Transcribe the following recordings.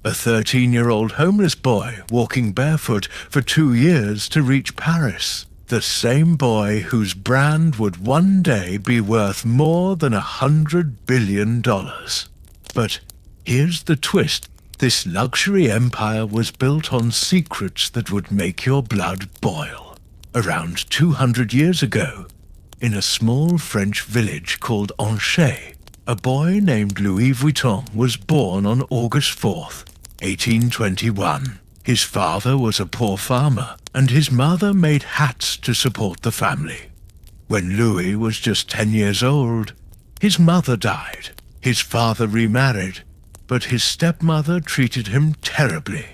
a 13-year-old homeless boy walking barefoot for 2 years to reach Paris. The same boy whose brand would one day be worth more than $100 billion. But here's the twist. This luxury empire was built on secrets that would make your blood boil. Around 200 years ago, in a small French village called Angers, a boy named Louis Vuitton was born on August 4th, 1821. His father was a poor farmer, and his mother made hats to support the family. When Louis was just 10 years old, his mother died. His father remarried, but his stepmother treated him terribly.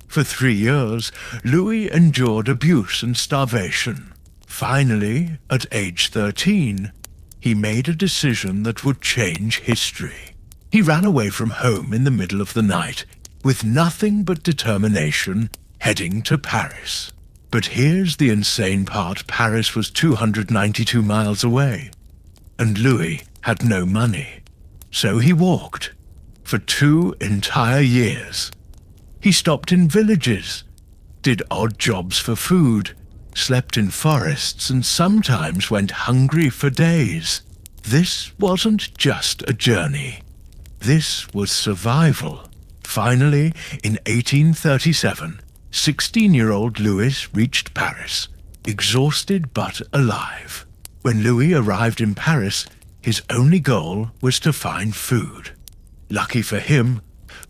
For 3 years, Louis endured abuse and starvation. Finally, at age 13, he made a decision that would change history. He ran away from home in the middle of the night, with nothing but determination, heading to Paris. But here's the insane part. Paris was 292 miles away, and Louis had no money. So he walked for 2 entire years. He stopped in villages, did odd jobs for food, slept in forests, and sometimes went hungry for days. This wasn't just a journey. This was survival. Finally, in 1837, 16-year-old Louis reached Paris, exhausted but alive. When Louis arrived in Paris, his only goal was to find food. Lucky for him,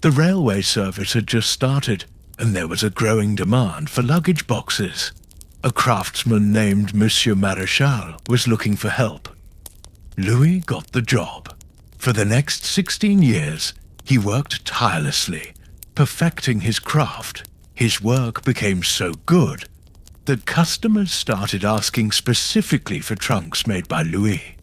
the railway service had just started, and there was a growing demand for luggage boxes. A craftsman named Monsieur Maréchal was looking for help. Louis got the job. For the next 16 years, he worked tirelessly, perfecting his craft. His work became so good that customers started asking specifically for trunks made by Louis.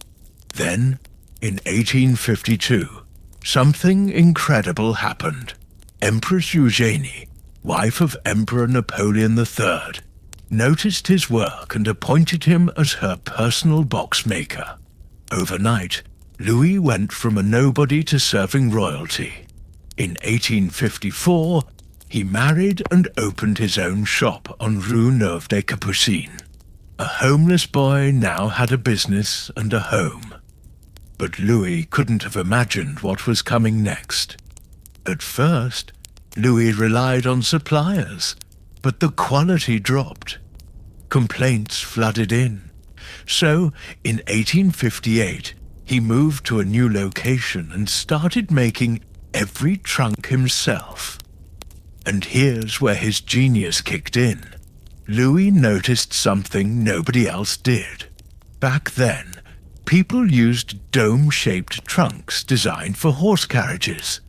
Then, in 1852, something incredible happened. Empress Eugénie, wife of Emperor Napoleon III, noticed his work and appointed him as her personal box maker. Overnight, Louis went from a nobody to serving royalty. In 1854, he married and opened his own shop on Rue Neuve des Capucines. A homeless boy now had a business and a home. But Louis couldn't have imagined what was coming next. At first, Louis relied on suppliers, but the quality dropped. Complaints flooded in. So, in 1858, he moved to a new location and started making every trunk himself. And here's where his genius kicked in. Louis noticed something nobody else did. Back then, people used dome-shaped trunks designed for horse carriages.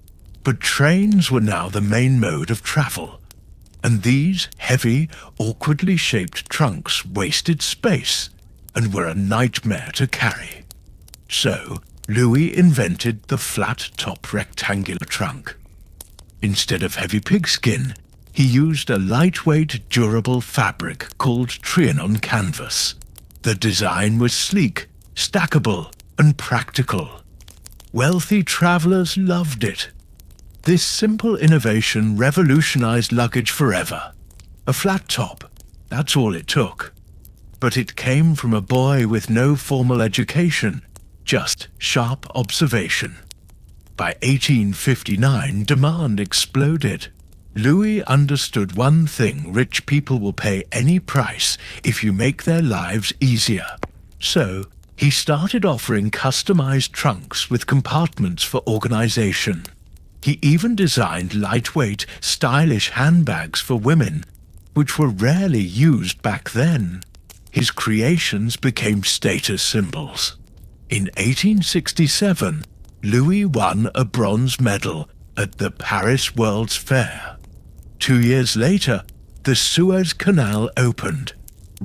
But trains were now the main mode of travel, and these heavy, awkwardly shaped trunks wasted space and were a nightmare to carry. So, Louis invented the flat-top rectangular trunk. Instead of heavy pigskin, he used a lightweight, durable fabric called Trianon canvas. The design was sleek, stackable, and practical. Wealthy travelers loved it. This simple innovation revolutionized luggage forever. A flat top, that's all it took. But it came from a boy with no formal education, just sharp observation. By 1859, demand exploded. Louis understood one thing: rich people will pay any price if you make their lives easier. So, he started offering customized trunks with compartments for organization. He even designed lightweight, stylish handbags for women, which were rarely used back then. His creations became status symbols. In 1867, Louis won a bronze medal at the Paris World's Fair. 2 years later, the Suez Canal opened,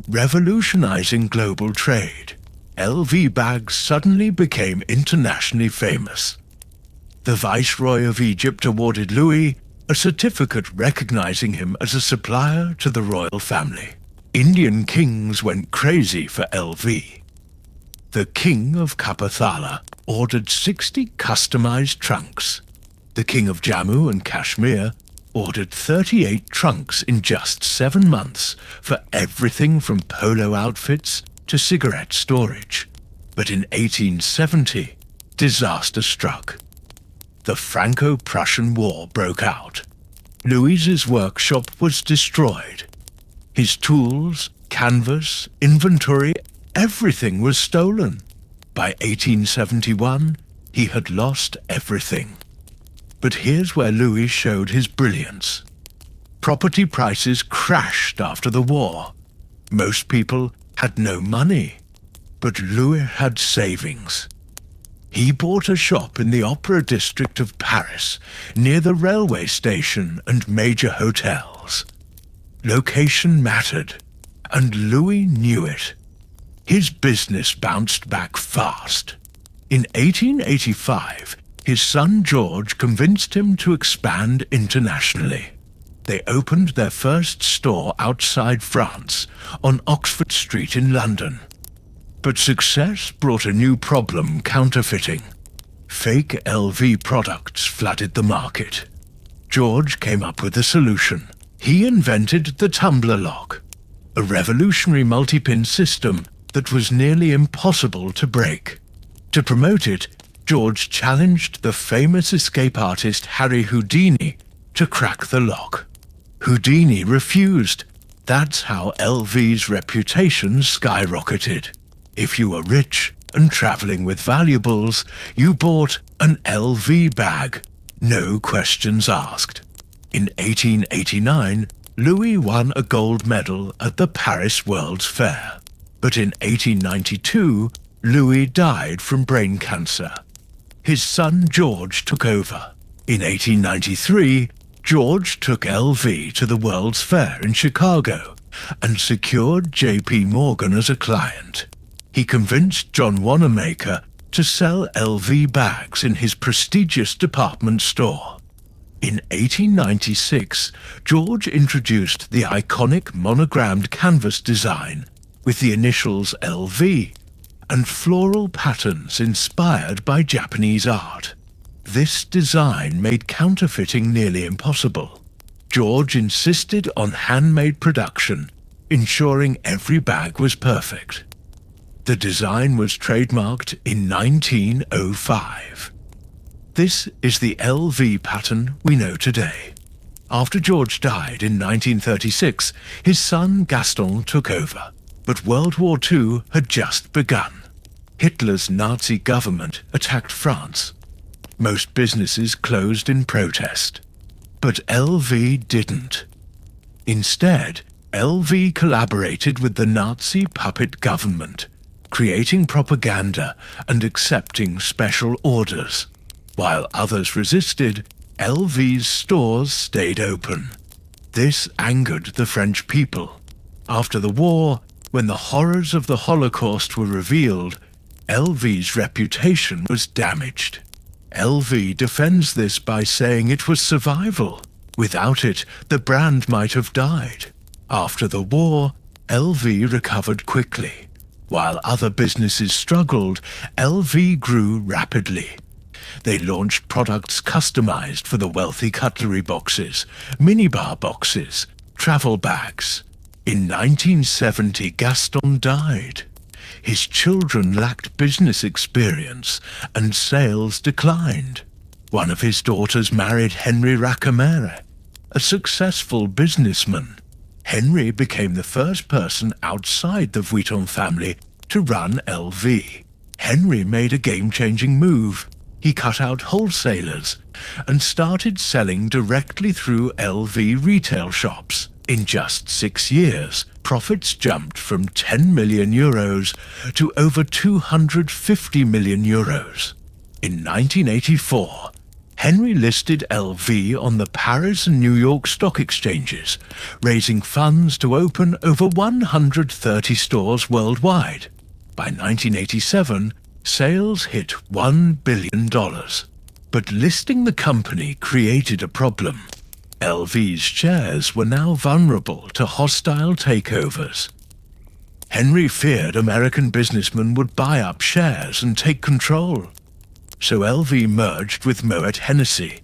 revolutionizing global trade. LV bags suddenly became internationally famous. The Viceroy of Egypt awarded Louis a certificate recognizing him as a supplier to the royal family. Indian kings went crazy for LV. The King of Kapathala ordered 60 customized trunks. The King of Jammu and Kashmir ordered 38 trunks in just 7 months for everything from polo outfits to cigarette storage. But in 1870, disaster struck. The Franco-Prussian War broke out. Louis's workshop was destroyed. His tools, canvas, inventory, everything was stolen. By 1871, he had lost everything. But here's where Louis showed his brilliance. Property prices crashed after the war. Most people had no money, but Louis had savings. He bought a shop in the Opera district of Paris, near the railway station and major hotels. Location mattered, and Louis knew it. His business bounced back fast. In 1885, his son George convinced him to expand internationally. They opened their first store outside France, on Oxford Street in London. But success brought a new problem: counterfeiting. Fake LV products flooded the market. George came up with a solution. He invented the Tumbler lock, a revolutionary multi-pin system that was nearly impossible to break. To promote it, George challenged the famous escape artist Harry Houdini to crack the lock. Houdini refused. That's how LV's reputation skyrocketed. If you were rich and traveling with valuables, you bought an LV bag, no questions asked. In 1889, Louis won a gold medal at the Paris World's Fair. But in 1892, Louis died from brain cancer. His son George took over. In 1893, George took LV to the World's Fair in Chicago and secured J.P. Morgan as a client. He convinced John Wanamaker to sell LV bags in his prestigious department store. In 1896, George introduced the iconic monogrammed canvas design with the initials LV and floral patterns inspired by Japanese art. This design made counterfeiting nearly impossible. George insisted on handmade production, ensuring every bag was perfect. The design was trademarked in 1905. This is the LV pattern we know today. After George died in 1936, his son Gaston took over, but World War II had just begun. Hitler's Nazi government attacked France. Most businesses closed in protest. But LV didn't. Instead, LV collaborated with the Nazi puppet government, creating propaganda and accepting special orders. While others resisted, LV's stores stayed open. This angered the French people. After the war, when the horrors of the Holocaust were revealed, LV's reputation was damaged. LV defends this by saying it was survival. Without it, the brand might have died. After the war, LV recovered quickly. While other businesses struggled, LV grew rapidly. They launched products customized for the wealthy: cutlery boxes, minibar boxes, travel bags. In 1970, Gaston died. His children lacked business experience, and sales declined. One of his daughters married Henry Racamere, a successful businessman. Henry became the first person outside the Vuitton family to run LV. Henry made a game-changing move. He cut out wholesalers and started selling directly through LV retail shops. In just 6 years, profits jumped from 10 million euros to over 250 million euros. In 1984, Henry listed LV on the Paris and New York stock exchanges, raising funds to open over 130 stores worldwide. By 1987, sales hit $1 billion. But listing the company created a problem. LV's shares were now vulnerable to hostile takeovers. Henry feared American businessmen would buy up shares and take control. So LV merged with Moet Hennessy,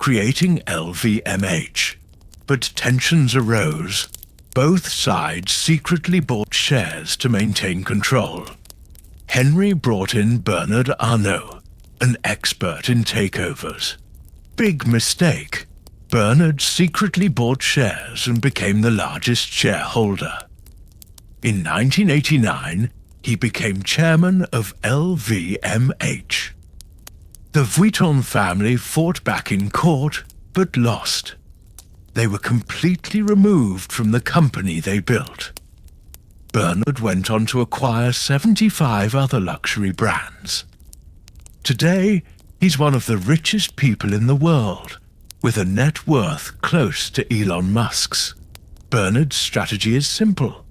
creating LVMH. But tensions arose. Both sides secretly bought shares to maintain control. Henry brought in Bernard Arnault, an expert in takeovers. Big mistake. Bernard secretly bought shares and became the largest shareholder. In 1989, he became chairman of LVMH. The Vuitton family fought back in court, but lost. They were completely removed from the company they built. Bernard went on to acquire 75 other luxury brands. Today, he's one of the richest people in the world, with a net worth close to Elon Musk's. Bernard's strategy is simple.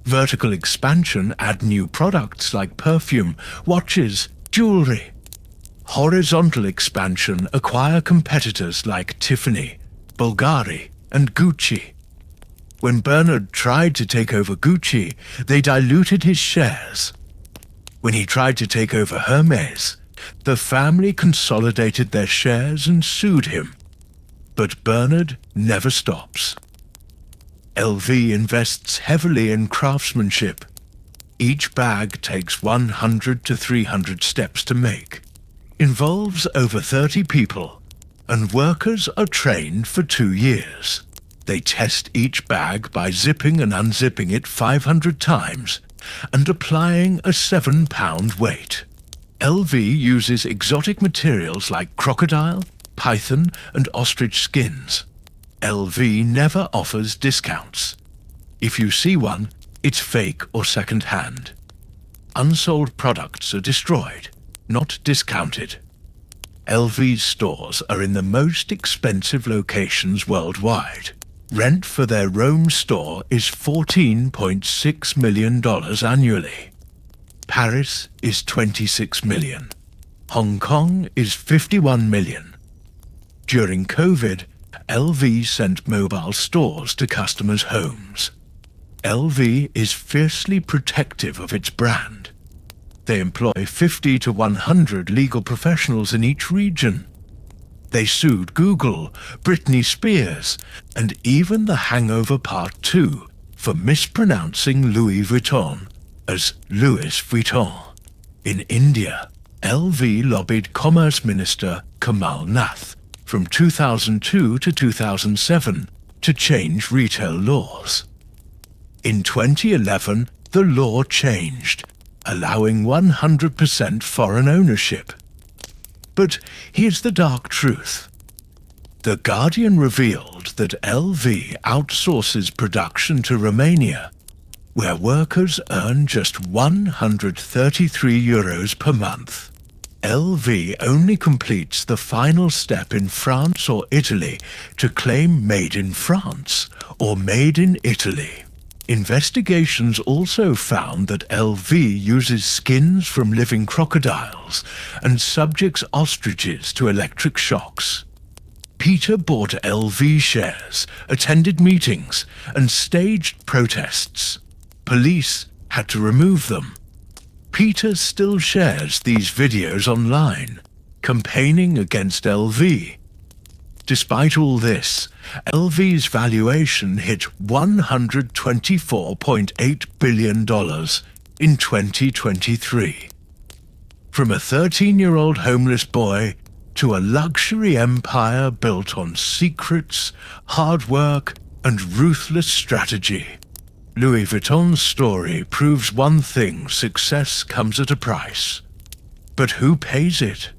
Vertical expansion, add new products like perfume, watches, jewelry. Horizontal expansion, acquire competitors like Tiffany, Bulgari, and Gucci. When Bernard tried to take over Gucci, they diluted his shares. When he tried to take over Hermes, the family consolidated their shares and sued him. But Bernard never stops. LV invests heavily in craftsmanship. Each bag takes 100 to 300 steps to make, involves over 30 people, and workers are trained for 2 years. They test each bag by zipping and unzipping it 500 times and applying a 7-pound weight. LV uses exotic materials like crocodile, python, and ostrich skins. LV never offers discounts. If you see one, it's fake or second-hand. Unsold products are destroyed, not discounted. LV's stores are in the most expensive locations worldwide. Rent for their Rome store is $14.6 million annually. Paris is $26 million. Hong Kong is $51 million. During COVID, LV sent mobile stores to customers' homes. LV is fiercely protective of its brand. They employ 50 to 100 legal professionals in each region. They sued Google, Britney Spears, and even The Hangover Part 2 for mispronouncing Louis Vuitton as Louis Vuitton. In India, LV lobbied Commerce Minister Kamal Nath from 2002 to 2007 to change retail laws. In 2011, the law changed, allowing 100% foreign ownership. But here's the dark truth. The Guardian revealed that LV outsources production to Romania, where workers earn just €133 per month. LV only completes the final step in France or Italy to claim Made in France or Made in Italy. Investigations also found that LV uses skins from living crocodiles and subjects ostriches to electric shocks. Peter bought LV shares, attended meetings, and staged protests. Police had to remove them. Peter still shares these videos online, campaigning against LV. Despite all this, LV's valuation hit $124.8 billion in 2023. From a 13-year-old homeless boy to a luxury empire built on secrets, hard work, and ruthless strategy. Louis Vuitton's story proves one thing: success comes at a price. But who pays it?